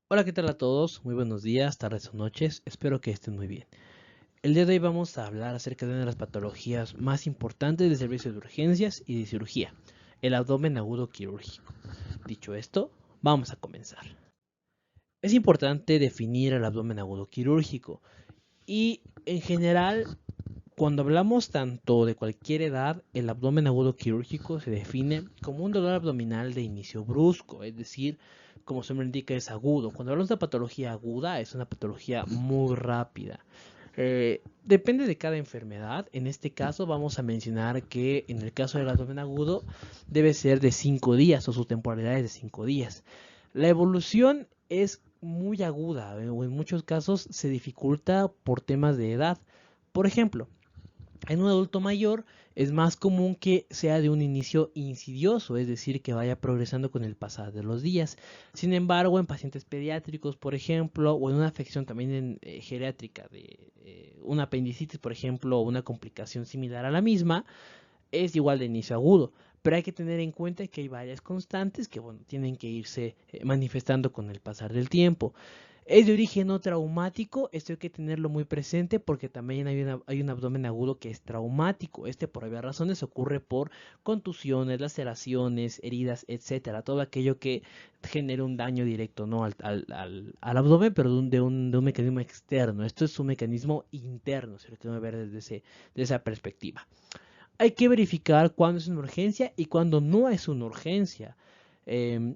Hola, ¿qué tal a todos? Muy buenos días, tardes o noches, espero que estén muy bien. El día de hoy vamos a hablar acerca de una de las patologías más importantes del servicio de urgencias y de cirugía, el abdomen agudo quirúrgico. Dicho esto, vamos a comenzar. Es importante definir el abdomen agudo quirúrgico y en general, cuando hablamos tanto de cualquier edad, el abdomen agudo quirúrgico se define como un dolor abdominal de inicio brusco, es decir, como su nombre indica es agudo. Cuando hablamos de patología aguda, es una patología muy rápida. Depende de cada enfermedad. En este caso vamos a mencionar que en el caso del abdomen agudo debe ser de 5 días o su temporalidad es de 5 días. La evolución es muy aguda o en muchos casos se dificulta por temas de edad. Por ejemplo, en un adulto mayor es más común que sea de un inicio insidioso, es decir, que vaya progresando con el pasar de los días. Sin embargo, en pacientes pediátricos, por ejemplo, o en una afección también geriátrica de una apendicitis, por ejemplo, o una complicación similar a la misma, es igual de inicio agudo. Pero hay que tener en cuenta que hay varias constantes que, bueno, tienen que irse manifestando con el pasar del tiempo. Es de origen no traumático, esto hay que tenerlo muy presente porque también hay un abdomen agudo que es traumático. Este por obvias razones ocurre por contusiones, laceraciones, heridas, etcétera. Todo aquello que genere un daño directo, ¿no? al abdomen, pero de un mecanismo externo. Esto es un mecanismo interno, si lo tengo que ver desde esa perspectiva. Hay que verificar cuándo es una urgencia y cuándo no es una urgencia.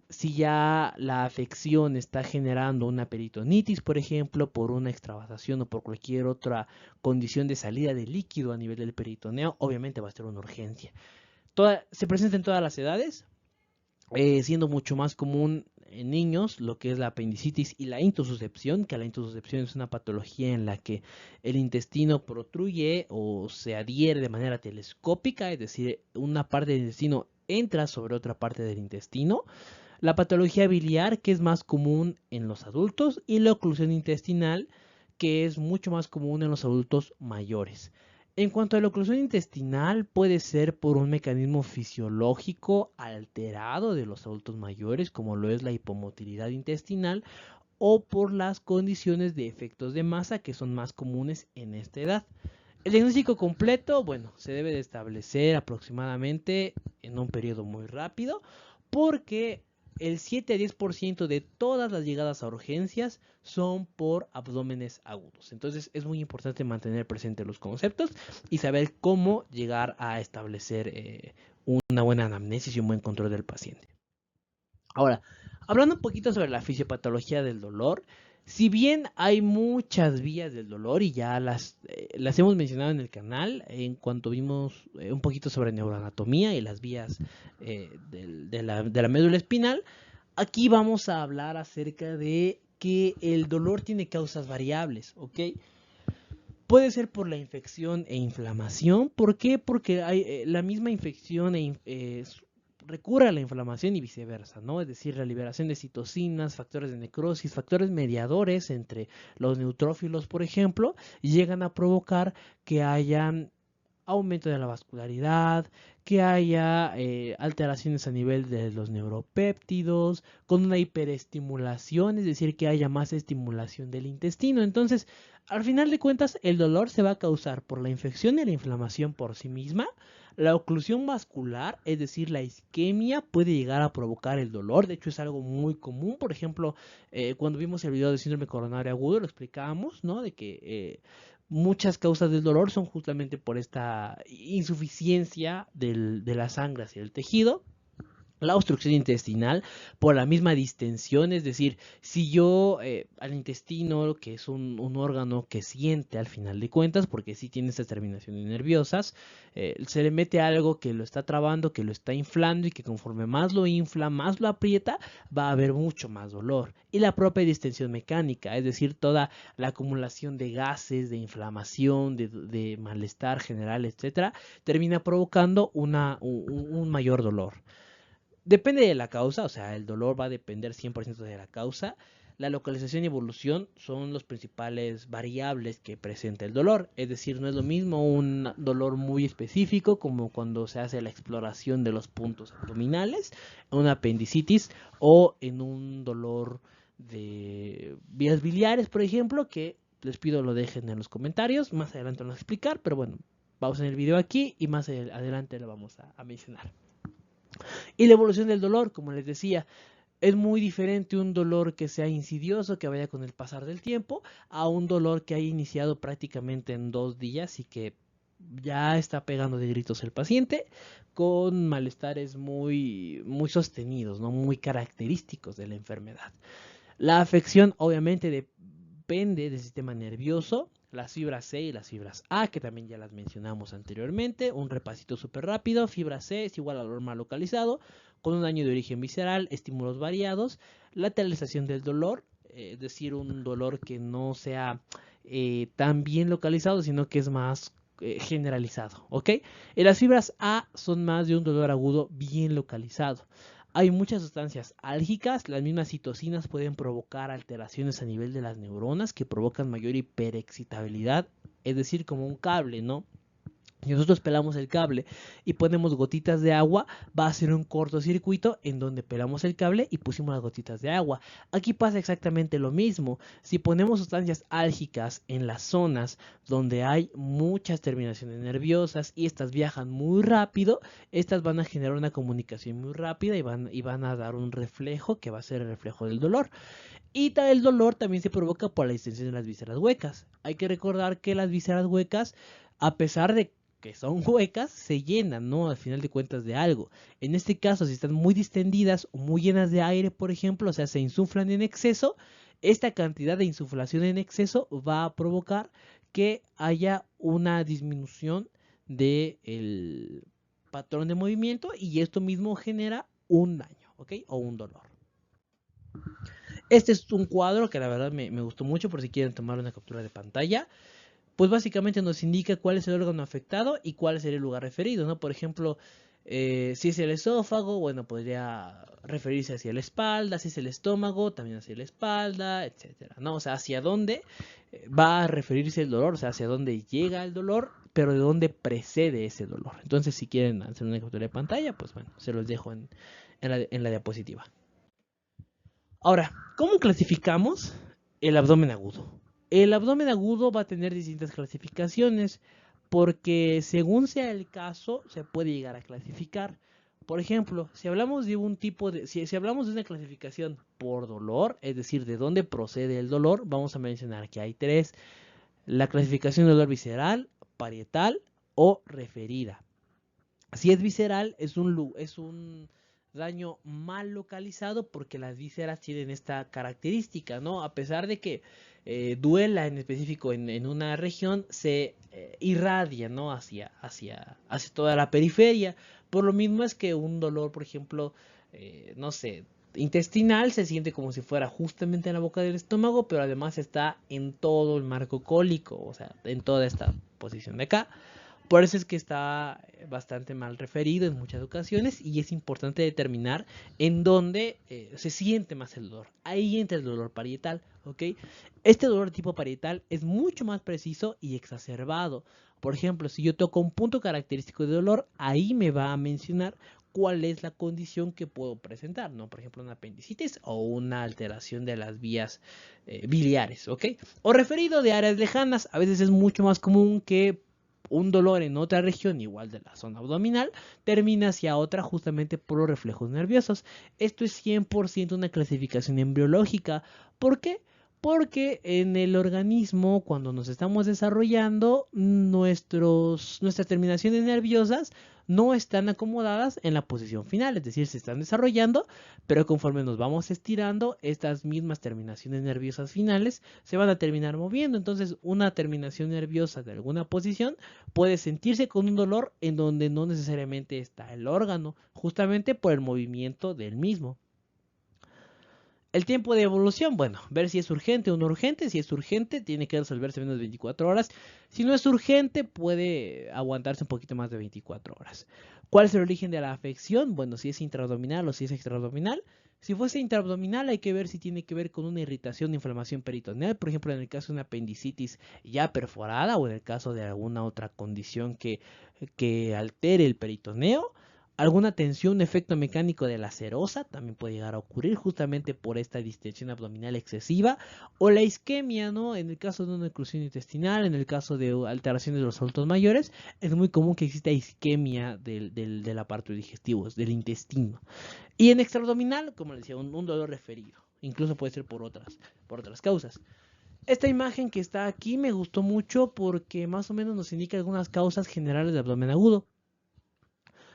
Si ya la afección está generando una peritonitis, por ejemplo, por una extravasación o por cualquier otra condición de salida de líquido a nivel del peritoneo, obviamente va a ser una urgencia. Se presenta en todas las edades, siendo mucho más común en niños lo que es la apendicitis y la intussuscepción, que la intussuscepción es una patología en la que el intestino protruye o se adhiere de manera telescópica, es decir, una parte del intestino entra sobre otra parte del intestino. La patología biliar, que es más común en los adultos, y la oclusión intestinal, que es mucho más común en los adultos mayores. En cuanto a la oclusión intestinal, puede ser por un mecanismo fisiológico alterado de los adultos mayores, como lo es la hipomotilidad intestinal, o por las condiciones de efectos de masa que son más comunes en esta edad. El diagnóstico completo, bueno, se debe de establecer aproximadamente en un periodo muy rápido, porque el 7 a 10% de todas las llegadas a urgencias son por abdómenes agudos. Entonces es muy importante mantener presente los conceptos y saber cómo llegar a establecer una buena anamnesis y un buen control del paciente. Ahora, hablando un poquito sobre la fisiopatología del dolor, si bien hay muchas vías del dolor y ya las hemos mencionado en el canal, en cuanto vimos un poquito sobre neuroanatomía y las vías de la médula espinal, aquí vamos a hablar acerca de que el dolor tiene causas variables, ¿ok? Puede ser por la infección e inflamación. ¿Por qué? Porque hay la misma infección recurre a la inflamación y viceversa, ¿no? Es decir, la liberación de citocinas, factores de necrosis, factores mediadores entre los neutrófilos, por ejemplo, llegan a provocar que hayan aumento de la vascularidad, que haya alteraciones a nivel de los neuropéptidos, con una hiperestimulación, es decir, que haya más estimulación del intestino. Entonces, al final de cuentas, el dolor se va a causar por la infección y la inflamación por sí misma. La oclusión vascular, es decir, la isquemia, puede llegar a provocar el dolor. De hecho, es algo muy común. Por ejemplo, cuando vimos el video de síndrome coronario agudo, lo explicábamos, ¿no? De que muchas causas del dolor son justamente por esta insuficiencia de la sangre hacia el tejido. La obstrucción intestinal por la misma distensión, es decir, si yo al intestino, que es un órgano que siente al final de cuentas, porque sí tiene estas terminaciones nerviosas, se le mete algo que lo está trabando, que lo está inflando y que conforme más lo infla, más lo aprieta, va a haber mucho más dolor. Y la propia distensión mecánica, es decir, toda la acumulación de gases, de inflamación, de malestar general, etcétera, termina provocando un mayor dolor. Depende de la causa, o sea, el dolor va a depender 100% de la causa. La localización y evolución son los principales variables que presenta el dolor. Es decir, no es lo mismo un dolor muy específico como cuando se hace la exploración de los puntos abdominales, una apendicitis o en un dolor de vías biliares, por ejemplo, que les pido lo dejen en los comentarios. Más adelante lo vamos a explicar, pero bueno, vamos en el video aquí y más adelante lo vamos a mencionar. Y la evolución del dolor, como les decía, es muy diferente un dolor que sea insidioso, que vaya con el pasar del tiempo, a un dolor que haya iniciado prácticamente en 2 días y que ya está pegando de gritos el paciente, con malestares muy sostenidos, ¿no? Muy característicos de la enfermedad. La afección obviamente depende del sistema nervioso, las fibras C y las fibras A, que también ya las mencionamos anteriormente. Un repasito súper rápido: fibra C es igual al dolor mal localizado, con un daño de origen visceral, estímulos variados, lateralización del dolor, es decir, un dolor que no sea tan bien localizado, sino que es más generalizado, ¿ok? Las fibras A son más de un dolor agudo bien localizado. Hay muchas sustancias álgicas, las mismas citocinas pueden provocar alteraciones a nivel de las neuronas que provocan mayor hiperexcitabilidad, es decir, como un cable, ¿no? Si nosotros pelamos el cable y ponemos gotitas de agua, va a ser un cortocircuito en donde pelamos el cable y pusimos las gotitas de agua. Aquí pasa exactamente lo mismo. Si ponemos sustancias álgicas en las zonas donde hay muchas terminaciones nerviosas y estas viajan muy rápido, estas van a generar una comunicación muy rápida y van a dar un reflejo que va a ser el reflejo del dolor. Y el dolor también se provoca por la distensión de las vísceras huecas. Hay que recordar que las vísceras huecas, a pesar de que son huecas, se llenan, ¿no? Al final de cuentas, de algo. En este caso, si están muy distendidas o muy llenas de aire, por ejemplo, o sea, se insuflan en exceso, esta cantidad de insuflación en exceso va a provocar que haya una disminución del patrón de movimiento y esto mismo genera un daño, ¿ok? O un dolor. Este es un cuadro que la verdad me gustó mucho, por si quieren tomar una captura de pantalla. Pues básicamente nos indica cuál es el órgano afectado y cuál sería el lugar referido, ¿no? Por ejemplo, si es el esófago, bueno, podría referirse hacia la espalda; si es el estómago, también hacia la espalda, etcétera, ¿no? O sea, hacia dónde va a referirse el dolor, o sea, hacia dónde llega el dolor, pero de dónde precede ese dolor. Entonces, si quieren hacer una captura de pantalla, pues bueno, se los dejo en la diapositiva. Ahora, ¿cómo clasificamos el abdomen agudo? El abdomen agudo va a tener distintas clasificaciones porque según sea el caso se puede llegar a clasificar. Por ejemplo, si hablamos de un tipo de, si hablamos de una clasificación por dolor, es decir, de dónde procede el dolor, vamos a mencionar que hay 3: la clasificación de dolor visceral, parietal o referida. Si es visceral, es un daño mal localizado porque las vísceras tienen esta característica, ¿no? A pesar de que duela en específico en una región, se irradia, ¿no? Hacia toda la periferia. Por lo mismo es que un dolor, por ejemplo, no sé, intestinal, se siente como si fuera justamente en la boca del estómago, pero además está en todo el marco cólico, o sea, en toda esta posición de acá. Por eso es que está bastante mal referido en muchas ocasiones y es importante determinar en dónde se siente más el dolor. Ahí entra el dolor parietal, ¿ok? Este dolor tipo parietal es mucho más preciso y exacerbado. Por ejemplo, si yo toco un punto característico de dolor, ahí me va a mencionar cuál es la condición que puedo presentar, ¿no? Por ejemplo, una apendicitis o una alteración de las vías biliares, ¿ok? O referido de áreas lejanas, a veces es mucho más común que un dolor en otra región, igual de la zona abdominal, termina hacia otra justamente por los reflejos nerviosos. Esto es 100% una clasificación embriológica. ¿Por qué? Porque en el organismo, cuando nos estamos desarrollando, nuestras terminaciones nerviosas no están acomodadas en la posición final, es decir, se están desarrollando, pero conforme nos vamos estirando, estas mismas terminaciones nerviosas finales se van a terminar moviendo. Entonces, una terminación nerviosa de alguna posición puede sentirse con un dolor en donde no necesariamente está el órgano, justamente por el movimiento del mismo. El tiempo de evolución, bueno, ver si es urgente o no urgente. Si es urgente, tiene que resolverse en menos de 24 horas. Si no es urgente, puede aguantarse un poquito más de 24 horas. ¿Cuál es el origen de la afección? Bueno, si es intraabdominal o si es extraabdominal. Si fuese intraabdominal, hay que ver si tiene que ver con una irritación o inflamación peritoneal, por ejemplo, en el caso de una apendicitis ya perforada o en el caso de alguna otra condición que altere el peritoneo. Alguna tensión, efecto mecánico de la serosa también puede llegar a ocurrir justamente por esta distensión abdominal excesiva, o la isquemia, ¿no? En el caso de una oclusión intestinal, en el caso de alteraciones de los adultos mayores, es muy común que exista isquemia del aparato digestivo, del intestino. Y en extraabdominal, como les decía, un dolor referido, incluso puede ser por otras causas. Esta imagen que está aquí me gustó mucho porque más o menos nos indica algunas causas generales de abdomen agudo.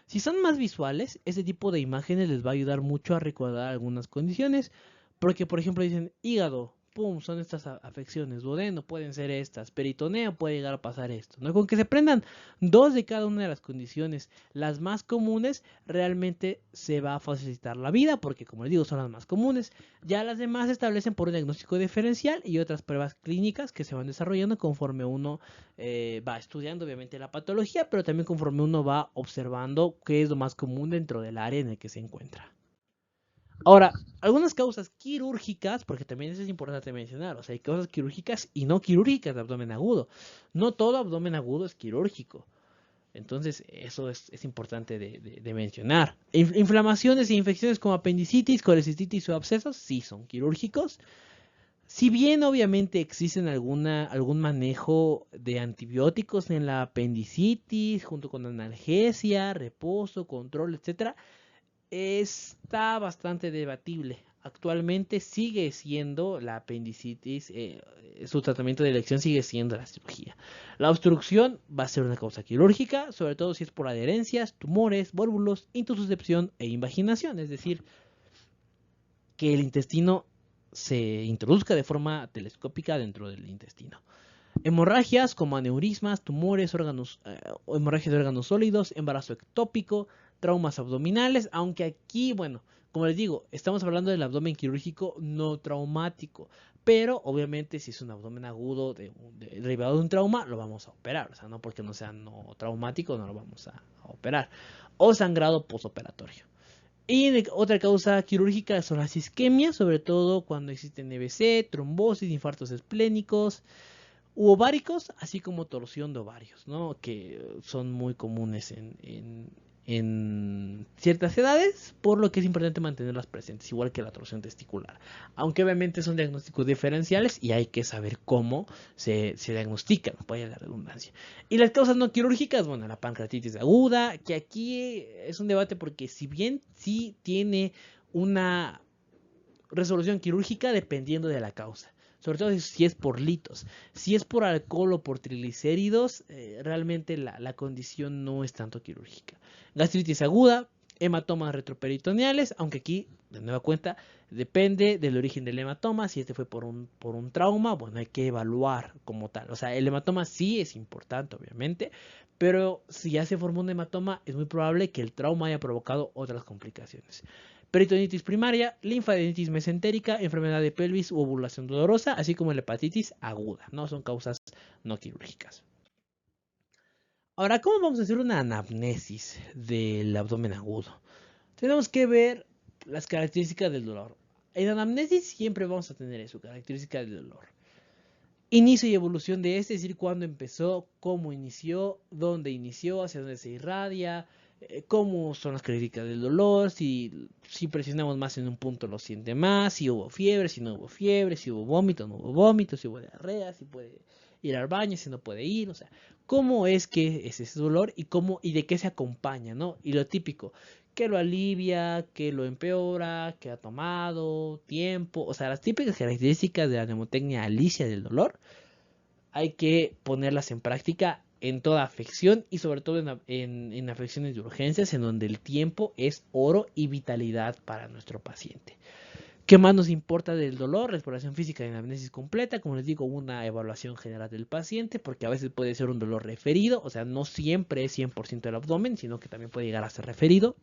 Si son más visuales, este tipo de imágenes les va a ayudar mucho a recordar algunas condiciones, porque por ejemplo dicen hígado, pum, son estas afecciones, duodeno pueden ser estas, peritoneo puede llegar a pasar esto, ¿no? Con que se prendan dos de cada una de las condiciones, las más comunes, realmente se va a facilitar la vida, porque como les digo, son las más comunes. Ya las demás se establecen por un diagnóstico diferencial y otras pruebas clínicas que se van desarrollando conforme uno va estudiando obviamente la patología, pero también conforme uno va observando qué es lo más común dentro del área en el que se encuentra. Ahora, algunas causas quirúrgicas, porque también eso es importante mencionar, o sea, hay causas quirúrgicas y no quirúrgicas de abdomen agudo. No todo abdomen agudo es quirúrgico. Entonces, eso es importante de mencionar. Inflamaciones e infecciones como apendicitis, colecistitis o abscesos, sí son quirúrgicos. Si bien obviamente existen algún manejo de antibióticos en la apendicitis, junto con analgesia, reposo, control, etcétera, está bastante debatible. Actualmente sigue siendo la apendicitis, su tratamiento de elección sigue siendo la cirugía. La obstrucción va a ser una causa quirúrgica, sobre todo si es por adherencias, tumores, vólvulos, intussuscepción e invaginación, es decir, que el intestino se introduzca de forma telescópica dentro del intestino. Hemorragias como aneurismas, tumores, hemorragias de órganos sólidos, embarazo ectópico, traumas abdominales, aunque aquí, bueno, como les digo, estamos hablando del abdomen quirúrgico no traumático, pero obviamente si es un abdomen agudo derivado de un trauma, lo vamos a operar, o sea, no porque no sea no traumático, no lo vamos a operar, o sangrado postoperatorio. Y otra causa quirúrgica son las isquemias, sobre todo cuando existen EBC, trombosis, infartos esplénicos, u ováricos, así como torsión de ovarios, ¿no? Que son muy comunes en ciertas edades, por lo que es importante mantenerlas presentes, igual que la torsión testicular. Aunque obviamente son diagnósticos diferenciales y hay que saber cómo se diagnostican, vaya la redundancia. Y las causas no quirúrgicas, bueno, la pancreatitis aguda, que aquí es un debate porque si bien sí tiene una resolución quirúrgica dependiendo de la causa. Sobre todo si es por litos. Si es por alcohol o por triglicéridos, realmente la condición no es tanto quirúrgica. Gastritis aguda, hematomas retroperitoneales, aunque aquí, de nueva cuenta, depende del origen del hematoma. Si este fue por un trauma, bueno, hay que evaluar como tal. O sea, el hematoma sí es importante, obviamente, pero si ya se formó un hematoma, es muy probable que el trauma haya provocado otras complicaciones. Peritonitis primaria, linfadenitis mesentérica, enfermedad de pelvis u ovulación dolorosa, así como la hepatitis aguda, ¿no? Son causas no quirúrgicas. Ahora, ¿cómo vamos a hacer una anamnesis del abdomen agudo? Tenemos que ver las características del dolor. En anamnesis siempre vamos a tener eso, características del dolor. Inicio y evolución de este, es decir, cuándo empezó, cómo inició, dónde inició, hacia dónde se irradia, cómo son las características del dolor, si presionamos más en un punto lo siente más, si hubo fiebre, si no hubo fiebre, si hubo vómito, no hubo vómito, si hubo diarrea, si puede ir al baño, si no puede ir, o sea, cómo es que es ese dolor y de qué se acompaña, ¿no? Y lo típico, que lo alivia, que lo empeora, que ha tomado tiempo, o sea, las típicas características de la mnemotecnia alicia del dolor, hay que ponerlas en práctica en toda afección y sobre todo en afecciones de urgencias en donde el tiempo es oro y vitalidad para nuestro paciente. ¿Qué más nos importa del dolor? La exploración física de anamnesis completa, como les digo, una evaluación general del paciente, porque a veces puede ser un dolor referido, o sea, no siempre es 100% del abdomen, sino que también puede llegar a ser referido.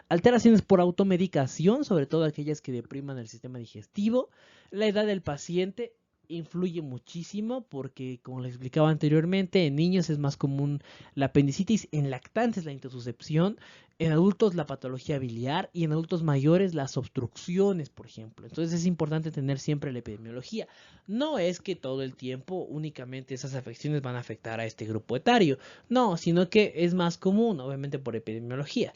Alteraciones por automedicación, sobre todo aquellas que depriman el sistema digestivo, la edad del paciente influye muchísimo porque, como les explicaba anteriormente, en niños es más común la apendicitis, en lactantes la intussuscepción, en adultos la patología biliar y en adultos mayores las obstrucciones, por ejemplo. Entonces es importante tener siempre la epidemiología. No es que todo el tiempo únicamente esas afecciones van a afectar a este grupo etario, no, sino que es más común, obviamente por epidemiología.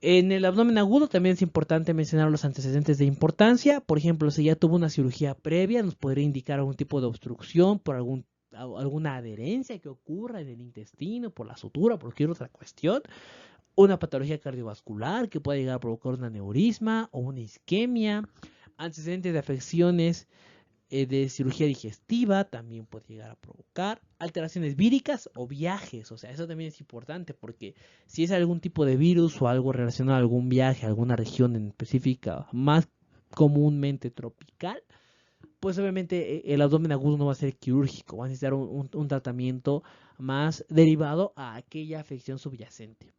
En el abdomen agudo también es importante mencionar los antecedentes de importancia. Por ejemplo, si ya tuvo una cirugía previa, nos podría indicar algún tipo de obstrucción por alguna adherencia que ocurra en el intestino, por la sutura, por cualquier otra cuestión. Una patología cardiovascular que pueda llegar a provocar un aneurisma o una isquemia. Antecedentes de afecciones de cirugía digestiva también puede llegar a provocar alteraciones víricas o viajes. O sea, eso también es importante porque si es algún tipo de virus o algo relacionado a algún viaje, a alguna región en específica, más comúnmente tropical, pues obviamente el abdomen agudo no va a ser quirúrgico, va a necesitar un tratamiento más derivado a aquella afección subyacente.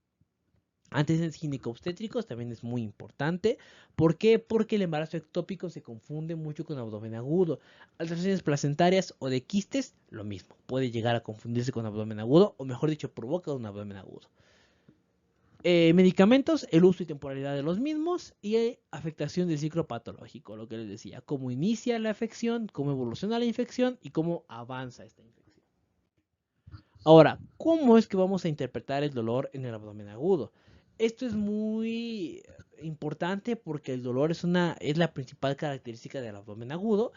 Antecedentes gineco-obstétricos también es muy importante. ¿Por qué? Porque el embarazo ectópico se confunde mucho con abdomen agudo. Alteraciones placentarias o de quistes, lo mismo. Puede llegar a confundirse con abdomen agudo, o mejor dicho, provoca un abdomen agudo. Medicamentos, el uso y temporalidad de los mismos y afectación del ciclo patológico, lo que les decía, cómo inicia la afección, cómo evoluciona la infección y cómo avanza esta infección. Ahora, ¿cómo es que vamos a interpretar el dolor en el abdomen agudo? Esto es muy importante porque el dolor es la principal característica del abdomen agudo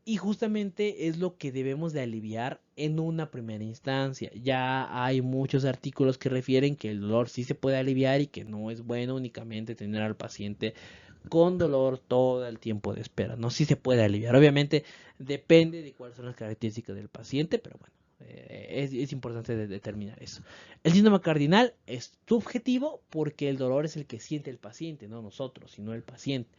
y justamente es lo que debemos de aliviar en una primera instancia. Ya hay muchos artículos que refieren que el dolor sí se puede aliviar y que no es bueno únicamente tener al paciente con dolor todo el tiempo de espera. No, sí se puede aliviar. Obviamente depende de cuáles son las características del paciente, pero bueno, es importante determinar eso. El síntoma cardinal es subjetivo porque el dolor es el que siente el paciente, no nosotros, sino el paciente.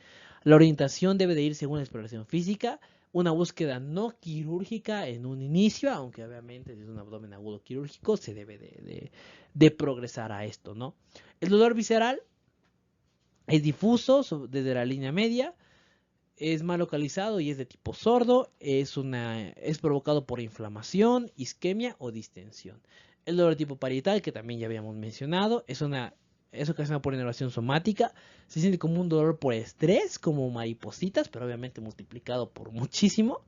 La orientación debe de ir según la exploración física, una búsqueda no quirúrgica en un inicio, aunque obviamente si es un abdomen agudo quirúrgico se debe de progresar a esto, ¿no? El dolor visceral es difuso desde la línea media, es mal localizado y es de tipo sordo, es provocado por inflamación, isquemia o distensión. El dolor tipo parietal, que también ya habíamos mencionado, es ocasionado por inervación somática, se siente como un dolor por estrés, como maripositas, pero obviamente multiplicado por muchísimo.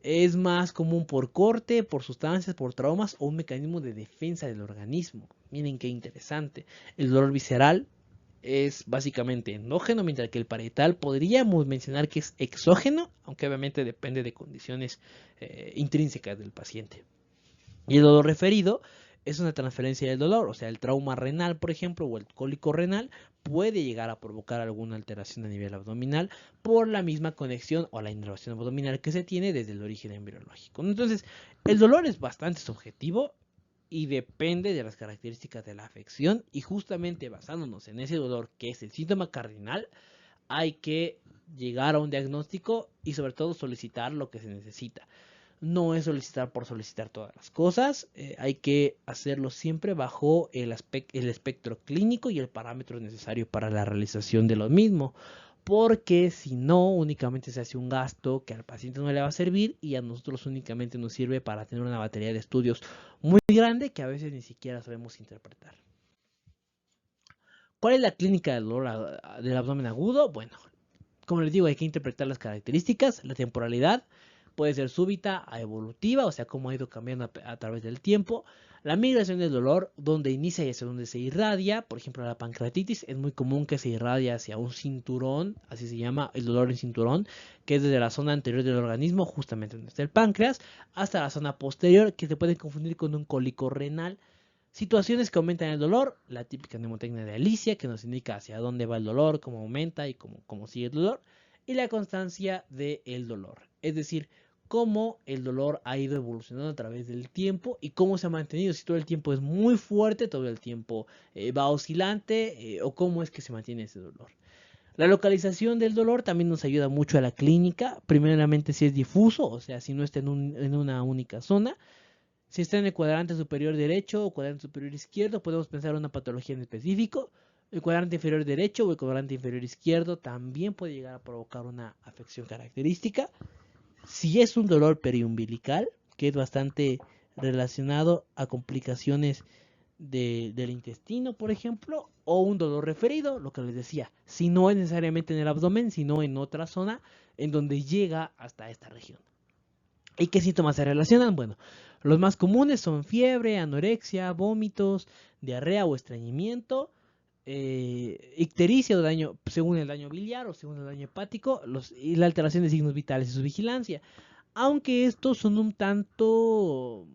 Es más común por corte, por sustancias, por traumas o un mecanismo de defensa del organismo. Miren qué interesante. El dolor visceral es básicamente endógeno, mientras que el parietal podríamos mencionar que es exógeno, aunque obviamente depende de condiciones intrínsecas del paciente. Y el dolor referido es una transferencia del dolor, o sea, el trauma renal, por ejemplo, o el cólico renal puede llegar a provocar alguna alteración a nivel abdominal por la misma conexión o la inervación abdominal que se tiene desde el origen embriológico. Entonces, el dolor es bastante subjetivo y depende de las características de la afección y justamente basándonos en ese dolor que es el síntoma cardinal, hay que llegar a un diagnóstico y sobre todo solicitar lo que se necesita. No es solicitar por solicitar todas las cosas, hay que hacerlo siempre bajo el espectro clínico y el parámetro necesario para la realización de lo mismo, porque si no, únicamente se hace un gasto que al paciente no le va a servir y a nosotros únicamente nos sirve para tener una batería de estudios muy grande que a veces ni siquiera sabemos interpretar. ¿Cuál es la clínica del dolor del abdomen agudo? Bueno, como les digo, hay que interpretar las características, la temporalidad, puede ser súbita a evolutiva, o sea, cómo ha ido cambiando a través del tiempo. La migración del dolor, donde inicia y hacia donde se irradia, por ejemplo, la pancreatitis, es muy común que se irradia hacia un cinturón, así se llama el dolor en cinturón, que es desde la zona anterior del organismo, justamente donde está el páncreas, hasta la zona posterior, que se puede confundir con un cólico renal. Situaciones que aumentan el dolor, la típica mnemotecnia de Alicia, que nos indica hacia dónde va el dolor, cómo aumenta y cómo sigue el dolor, y la constancia del dolor, es decir, cómo el dolor ha ido evolucionando a través del tiempo y cómo se ha mantenido, si todo el tiempo es muy fuerte, todo el tiempo va oscilante, o cómo es que se mantiene ese dolor. La localización del dolor también nos ayuda mucho a la clínica, primeramente si es difuso, o sea, si no está en una única zona. Si está en el cuadrante superior derecho o cuadrante superior izquierdo, podemos pensar en una patología en específico. El cuadrante inferior derecho o el cuadrante inferior izquierdo también puede llegar a provocar una afección característica. Si es un dolor periumbilical, que es bastante relacionado a complicaciones del intestino, por ejemplo, o un dolor referido, lo que les decía, si no es necesariamente en el abdomen, sino en otra zona en donde llega hasta esta región. ¿Y qué síntomas se relacionan? Bueno, los más comunes son fiebre, anorexia, vómitos, diarrea o estreñimiento, ictericia o daño, según el daño biliar o según el daño hepático, y la alteración de signos vitales y su vigilancia. Aunque estos son un tanto...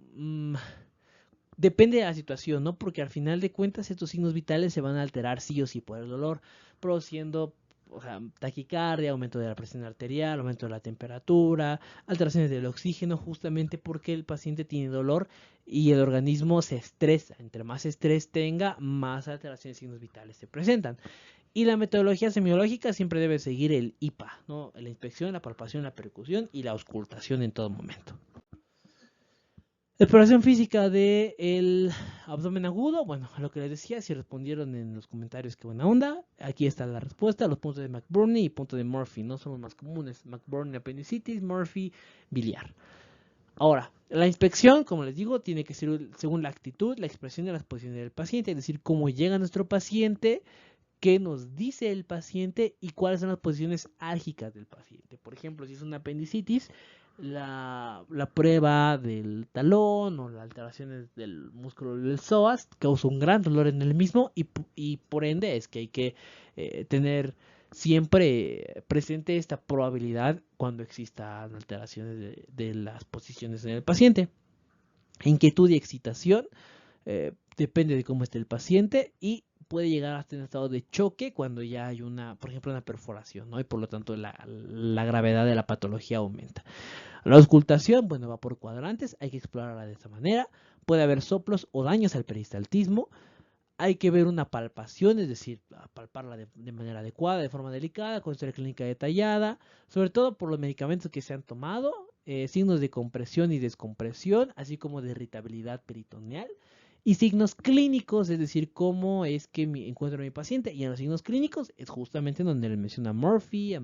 depende de la situación, ¿no? Porque al final de cuentas estos signos vitales se van a alterar sí o sí por el dolor, produciendo, o sea, taquicardia, aumento de la presión arterial, aumento de la temperatura, alteraciones del oxígeno, justamente porque el paciente tiene dolor y el organismo se estresa. Entre más estrés tenga, más alteraciones de signos vitales se presentan. Y la metodología semiológica siempre debe seguir el IPA, ¿no? La inspección, la palpación, la percusión y la auscultación en todo momento. Exploración física del abdomen agudo. Bueno, lo que les decía, si respondieron en los comentarios, qué buena onda. Aquí está la respuesta. Los puntos de McBurney y puntos de Murphy no son los más comunes. McBurney apendicitis, Murphy biliar. Ahora, la inspección, como les digo, tiene que ser según la actitud, la expresión de las posiciones del paciente, es decir, cómo llega nuestro paciente, qué nos dice el paciente y cuáles son las posiciones álgicas del paciente. Por ejemplo, si es una apendicitis, la prueba del talón o las alteraciones del músculo del psoas causa un gran dolor en el mismo y por ende es que hay que tener siempre presente esta probabilidad cuando existan alteraciones de las posiciones en el paciente. Inquietud y excitación, depende de cómo esté el paciente y puede llegar hasta un estado de choque cuando ya hay una, por ejemplo, una perforación, ¿no? Y por lo tanto la gravedad de la patología aumenta. La auscultación, bueno, va por cuadrantes, hay que explorarla de esta manera. Puede haber soplos o daños al peristaltismo. Hay que ver una palpación, es decir, palparla de manera adecuada, de forma delicada, con historia clínica detallada, sobre todo por los medicamentos que se han tomado, signos de compresión y descompresión, así como de irritabilidad peritoneal, y signos clínicos, es decir, cómo es que encuentro a mi paciente. Y en los signos clínicos es justamente donde le menciona a Murphy, a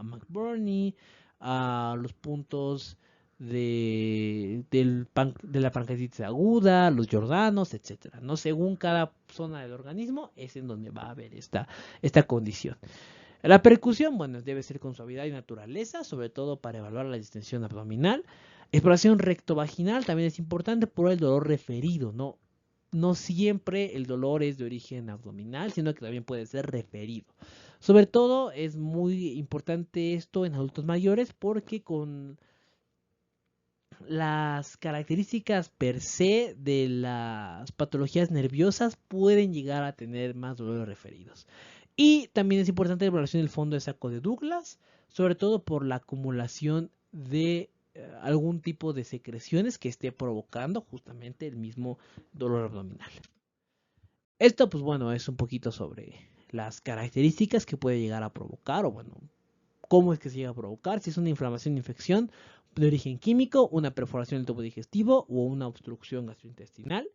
McBurney, a los puntos de la pancreatitis aguda, los jordanos, etcétera, ¿no? Según cada zona del organismo es en donde va a haber esta condición. La percusión, bueno, debe ser con suavidad y naturaleza, sobre todo para evaluar la distensión abdominal. Exploración rectovaginal también es importante por el dolor referido, ¿no? No siempre el dolor es de origen abdominal, sino que también puede ser referido. Sobre todo es muy importante esto en adultos mayores porque con las características per se de las patologías nerviosas pueden llegar a tener más dolores referidos. Y también es importante la evaluación del fondo de saco de Douglas, sobre todo por la acumulación de algún tipo de secreciones que esté provocando justamente el mismo dolor abdominal. Esto, pues bueno, es un poquito sobre las características que puede llegar a provocar, o bueno, cómo es que se llega a provocar, si es una inflamación, infección de origen químico, una perforación del tubo digestivo o una obstrucción gastrointestinal,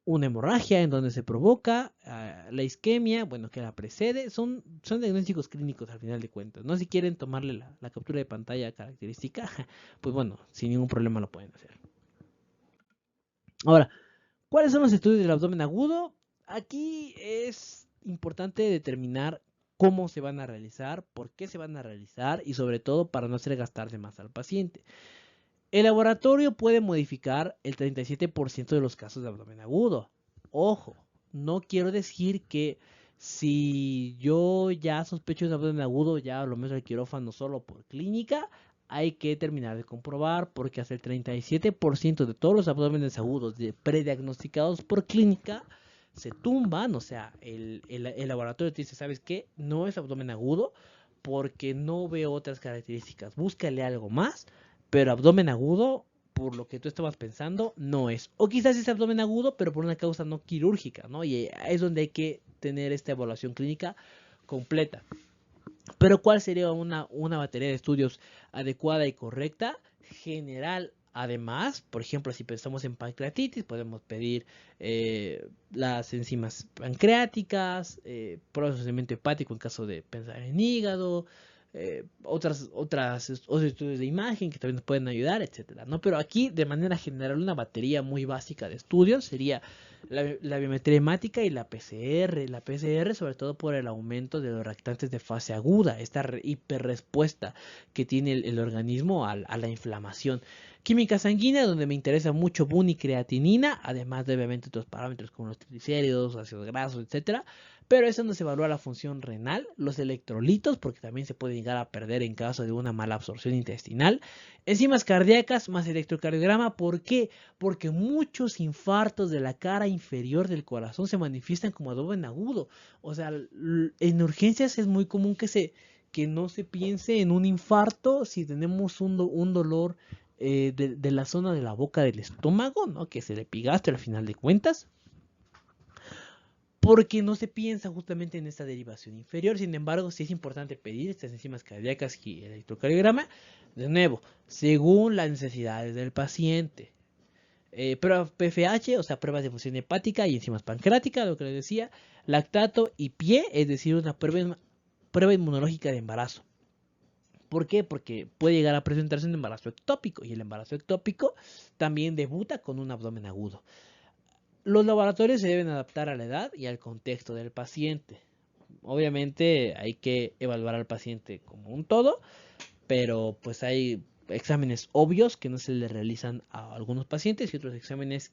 una hemorragia en donde se provoca, la isquemia, bueno, que la precede, son diagnósticos clínicos al final de cuentas, ¿no? Si quieren tomarle la captura de pantalla característica, pues bueno, sin ningún problema lo pueden hacer. Ahora, ¿cuáles son los estudios del abdomen agudo? Aquí es importante determinar cómo se van a realizar, por qué se van a realizar y sobre todo para no hacer gastarse más al paciente. El laboratorio puede modificar el 37% de los casos de abdomen agudo. Ojo, no quiero decir que si yo ya sospecho de abdomen agudo, ya lo meto al quirófano solo por clínica, hay que terminar de comprobar porque hasta el 37% de todos los abdómenes agudos prediagnosticados por clínica se tumban, o sea, el laboratorio te dice, ¿sabes qué? No es abdomen agudo porque no veo otras características, búscale algo más, pero abdomen agudo, por lo que tú estabas pensando, no es. O quizás es abdomen agudo, pero por una causa no quirúrgica, ¿no? Y es donde hay que tener esta evaluación clínica completa. Pero ¿cuál sería una batería de estudios adecuada y correcta? General. Además, por ejemplo, si pensamos en pancreatitis, podemos pedir las enzimas pancreáticas, procesamiento hepático en caso de pensar en hígado, otros estudios de imagen que también nos pueden ayudar, etcétera, ¿no? Pero aquí, de manera general, una batería muy básica de estudios sería la biometría hemática y la PCR. La PCR, sobre todo por el aumento de los reactantes de fase aguda, esta hiperrespuesta que tiene el organismo a la inflamación. Química sanguínea, donde me interesa mucho BUN y creatinina, además de obviamente otros parámetros como los triglicéridos, ácidos grasos, etcétera. Pero eso no se evalúa la función renal, los electrolitos, porque también se puede llegar a perder en caso de una mala absorción intestinal. Enzimas cardíacas más electrocardiograma. ¿Por qué? Porque muchos infartos de la cara inferior del corazón se manifiestan como abdomen agudo. O sea, en urgencias es muy común que no se piense en un infarto si tenemos un dolor de la zona de la boca del estómago, ¿no? Que es el epigastrio al final de cuentas, porque no se piensa justamente en esta derivación inferior. Sin embargo, sí es importante pedir estas enzimas cardíacas y el electrocardiograma, de nuevo, según las necesidades del paciente. Prueba PFH, o sea, pruebas de función hepática y enzimas pancreáticas, lo que les decía, lactato y pie, es decir, una prueba inmunológica de embarazo. ¿Por qué? Porque puede llegar a presentarse un embarazo ectópico, y el embarazo ectópico también debuta con un abdomen agudo. Los laboratorios se deben adaptar a la edad y al contexto del paciente. Obviamente hay que evaluar al paciente como un todo, pero pues hay exámenes obvios que no se le realizan a algunos pacientes y otros exámenes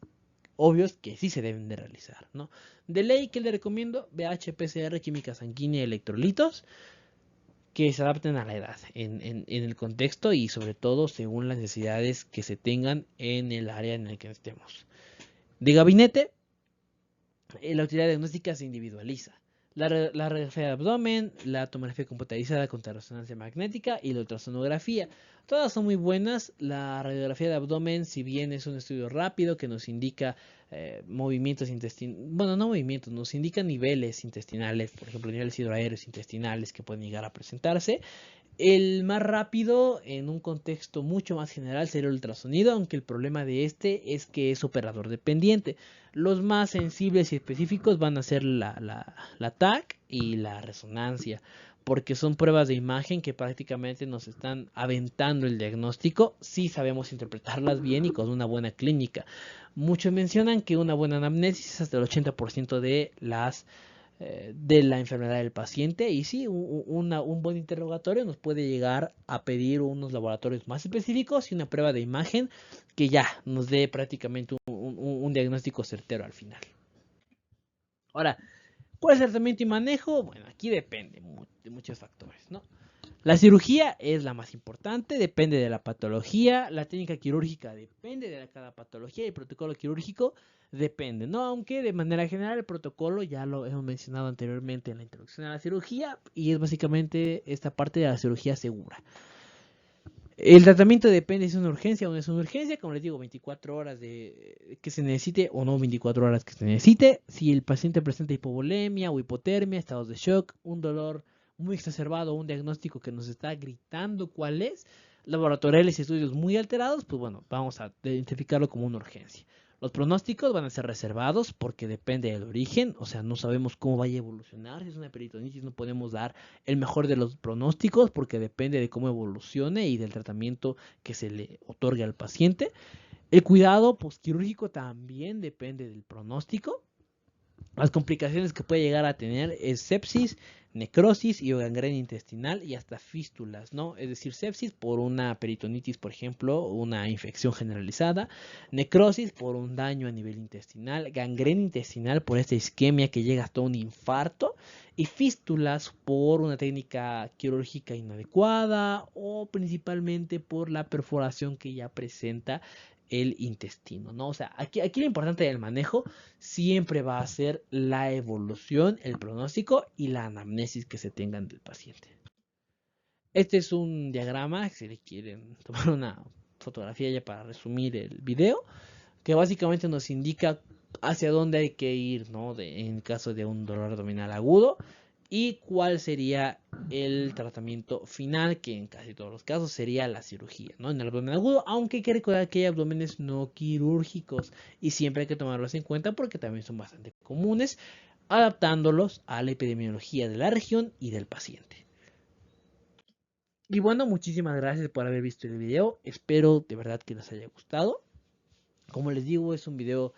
obvios que sí se deben de realizar, ¿no? De ley, ¿qué le recomiendo? BH, PCR, química sanguínea, electrolitos, que se adapten a la edad, en el contexto y sobre todo según las necesidades que se tengan en el área en el que estemos. De gabinete, la utilidad diagnóstica se individualiza. La radiografía de abdomen, la tomografía computarizada con resonancia magnética y la ultrasonografía. Todas son muy buenas. La radiografía de abdomen, si bien es un estudio rápido que nos indica movimientos intestinales, bueno, no movimientos, nos indica niveles intestinales, por ejemplo, niveles hidroaéreos intestinales que pueden llegar a presentarse. El más rápido, en un contexto mucho más general, sería el ultrasonido, aunque el problema de este es que es operador dependiente. Los más sensibles y específicos van a ser la TAC y la resonancia, porque son pruebas de imagen que prácticamente nos están aventando el diagnóstico si sabemos interpretarlas bien y con una buena clínica. Muchos mencionan que una buena anamnesis es hasta el 80% de la enfermedad del paciente, y sí, un buen interrogatorio nos puede llegar a pedir unos laboratorios más específicos y una prueba de imagen que ya nos dé prácticamente un diagnóstico certero al final. Ahora, ¿cuál es el tratamiento y manejo? Bueno, aquí depende de muchos factores, ¿no? La cirugía es la más importante, depende de la patología. La técnica quirúrgica depende de cada patología y el protocolo quirúrgico depende, ¿no? Aunque de manera general el protocolo ya lo hemos mencionado anteriormente en la introducción a la cirugía y es básicamente esta parte de la cirugía segura. El tratamiento depende si es una urgencia o no es una urgencia, como les digo, 24 horas de que se necesite o no 24 horas que se necesite. Si el paciente presenta hipovolemia o hipotermia, estados de shock, un dolor muy exacerbado, un diagnóstico que nos está gritando cuál es, laboratoriales y estudios muy alterados, pues bueno, vamos a identificarlo como una urgencia. Los pronósticos van a ser reservados porque depende del origen, o sea, no sabemos cómo vaya a evolucionar. Si es una peritonitis, no podemos dar el mejor de los pronósticos porque depende de cómo evolucione y del tratamiento que se le otorgue al paciente. El cuidado postquirúrgico también depende del pronóstico. Las complicaciones que puede llegar a tener es sepsis, necrosis y gangrena intestinal y hasta fístulas, ¿no? Es decir, sepsis por una peritonitis, por ejemplo, una infección generalizada, necrosis por un daño a nivel intestinal, gangrena intestinal por esta isquemia que llega hasta un infarto y fístulas por una técnica quirúrgica inadecuada o principalmente por la perforación que ya presenta el intestino, ¿no? O sea, aquí lo importante del manejo siempre va a ser la evolución, el pronóstico y la anamnesis que se tengan del paciente. Este es un diagrama, si le quieren tomar una fotografía ya para resumir el video, que básicamente nos indica hacia dónde hay que ir, ¿no? En caso de un dolor abdominal agudo y cuál sería el tratamiento final, que en casi todos los casos sería la cirugía, ¿no? En el abdomen agudo, aunque hay que recordar que hay abdómenes no quirúrgicos y siempre hay que tomarlos en cuenta porque también son bastante comunes, adaptándolos a la epidemiología de la región y del paciente. Y bueno, muchísimas gracias por haber visto el video. Espero de verdad que les haya gustado. Como les digo, es un video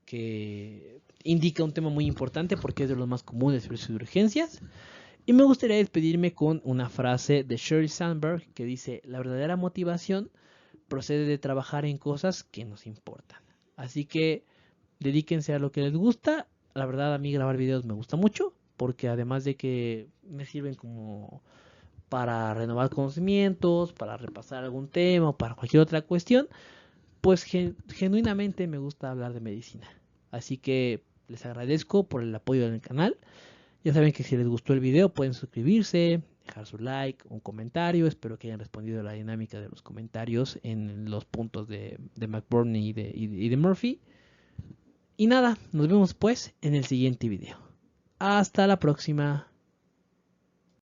que indica un tema muy importante porque es de los más comunes de servicios de urgencias. Y me gustaría despedirme con una frase de Sheryl Sandberg que dice: la verdadera motivación procede de trabajar en cosas que nos importan. Así que dedíquense a lo que les gusta. La verdad, a mí grabar videos me gusta mucho porque además de que me sirven como para renovar conocimientos, para repasar algún tema o para cualquier otra cuestión, pues genuinamente me gusta hablar de medicina. Así que les agradezco por el apoyo en el canal. Ya saben que si les gustó el video pueden suscribirse, dejar su like, un comentario. Espero que hayan respondido a la dinámica de los comentarios en los puntos de McBurney y de Murphy. Y nada, nos vemos pues en el siguiente video. Hasta la próxima.